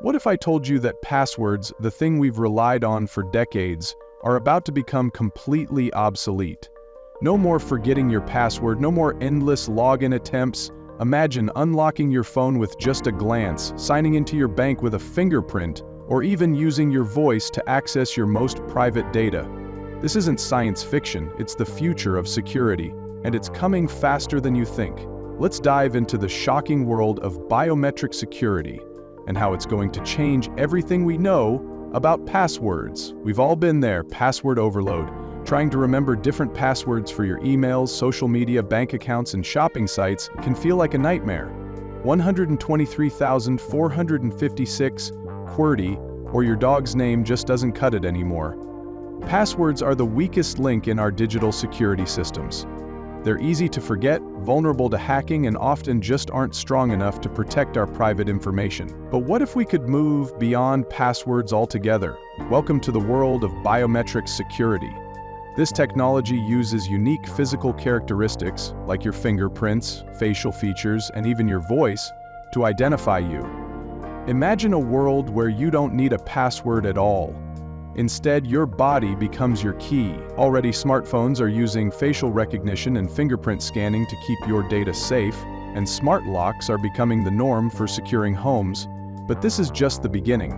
What if I told you that passwords, the thing we've relied on for decades, are about to become completely obsolete? No more forgetting your password, no more endless login attempts. Imagine unlocking your phone with just a glance, signing into your bank with a fingerprint, or even using your voice to access your most private data. This isn't science fiction, it's the future of security, and it's coming faster than you think. Let's dive into the shocking world of biometric security and how it's going to change everything we know about passwords. We've all been there, password overload. Trying to remember different passwords for your emails, social media, bank accounts, and shopping sites can feel like a nightmare. 123,456, QWERTY, or your dog's name just doesn't cut it anymore. Passwords are the weakest link in our digital security systems. They're easy to forget, vulnerable to hacking, and often just aren't strong enough to protect our private information. But what if we could move beyond passwords altogether? Welcome to the world of biometric security. This technology uses unique physical characteristics, like your fingerprints, facial features, and even your voice, to identify you. Imagine a world where you don't need a password at all. Instead, your body becomes your key. Already, smartphones are using facial recognition and fingerprint scanning to keep your data safe, and smart locks are becoming the norm for securing homes. But this is just the beginning.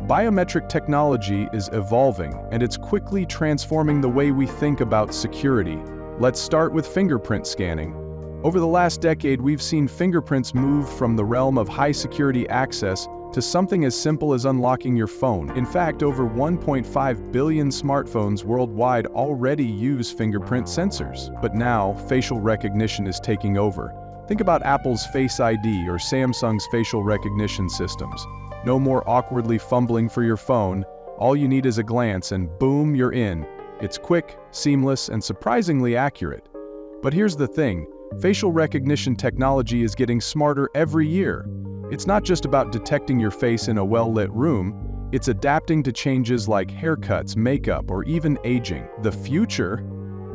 Biometric technology is evolving, and it's quickly transforming the way we think about security. Let's start with fingerprint scanning. Over the last decade, we've seen fingerprints move from the realm of high-security access to something as simple as unlocking your phone. In fact, over 1.5 billion smartphones worldwide already use fingerprint sensors. But now, facial recognition is taking over. Think about Apple's Face ID or Samsung's facial recognition systems. No more awkwardly fumbling for your phone. All you need is a glance and boom, you're in. It's quick, seamless, and surprisingly accurate. But here's the thing, facial recognition technology is getting smarter every year. It's not just about detecting your face in a well-lit room, it's adapting to changes like haircuts, makeup, or even aging. The future?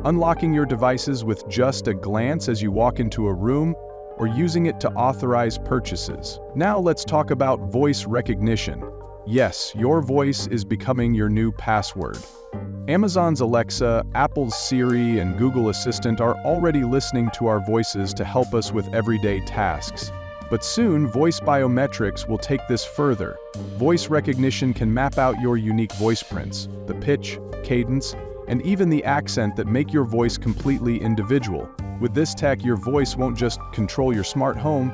Unlocking your devices with just a glance as you walk into a room, or using it to authorize purchases. Now let's talk about voice recognition. Yes, your voice is becoming your new password. Amazon's Alexa, Apple's Siri, and Google Assistant are already listening to our voices to help us with everyday tasks. But soon, voice biometrics will take this further. Voice recognition can map out your unique voice prints, the pitch, cadence, and even the accent that make your voice completely individual. With this tech, your voice won't just control your smart home,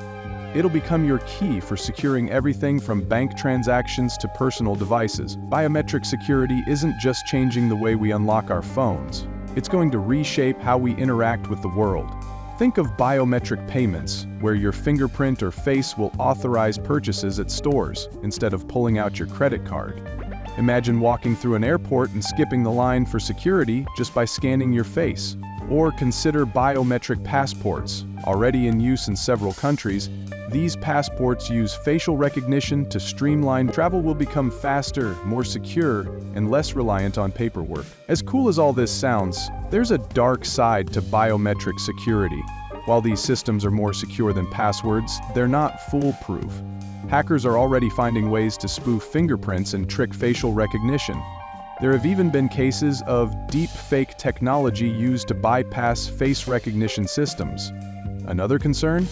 it'll become your key for securing everything from bank transactions to personal devices. Biometric security isn't just changing the way we unlock our phones. It's going to reshape how we interact with the world. Think of biometric payments, where your fingerprint or face will authorize purchases at stores instead of pulling out your credit card. Imagine walking through an airport and skipping the line for security just by scanning your face. Or consider biometric passports. Already in use in several countries, these passports use facial recognition to streamline travel. Will become faster, more secure, and less reliant on paperwork. As cool as all this sounds, there's a dark side to biometric security. While these systems are more secure than passwords, they're not foolproof. Hackers are already finding ways to spoof fingerprints and trick facial recognition. There have even been cases of deep fake technology used to bypass face recognition systems. Another concern?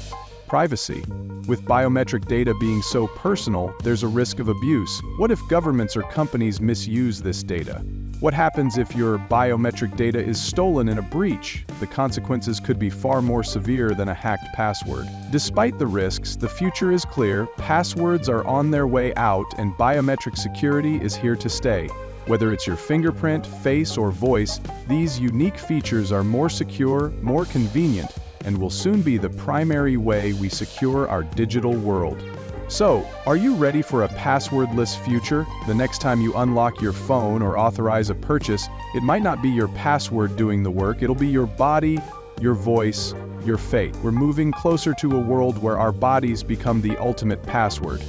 Privacy. With biometric data being so personal, there's a risk of abuse. What if governments or companies misuse this data? What happens if your biometric data is stolen in a breach? The consequences could be far more severe than a hacked password. Despite the risks, the future is clear. Passwords are on their way out, and biometric security is here to stay. Whether it's your fingerprint, face, or voice, these unique features are more secure, more convenient, and will soon be the primary way we secure our digital world. So, are you ready for a passwordless future? The next time you unlock your phone or authorize a purchase, it might not be your password doing the work, it'll be your body, your voice, your fate. We're moving closer to a world where our bodies become the ultimate password.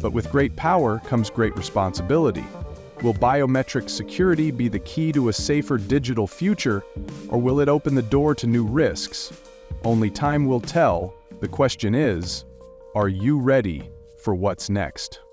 But with great power comes great responsibility. Will biometric security be the key to a safer digital future, or will it open the door to new risks? Only time will tell. The question is, are you ready for what's next?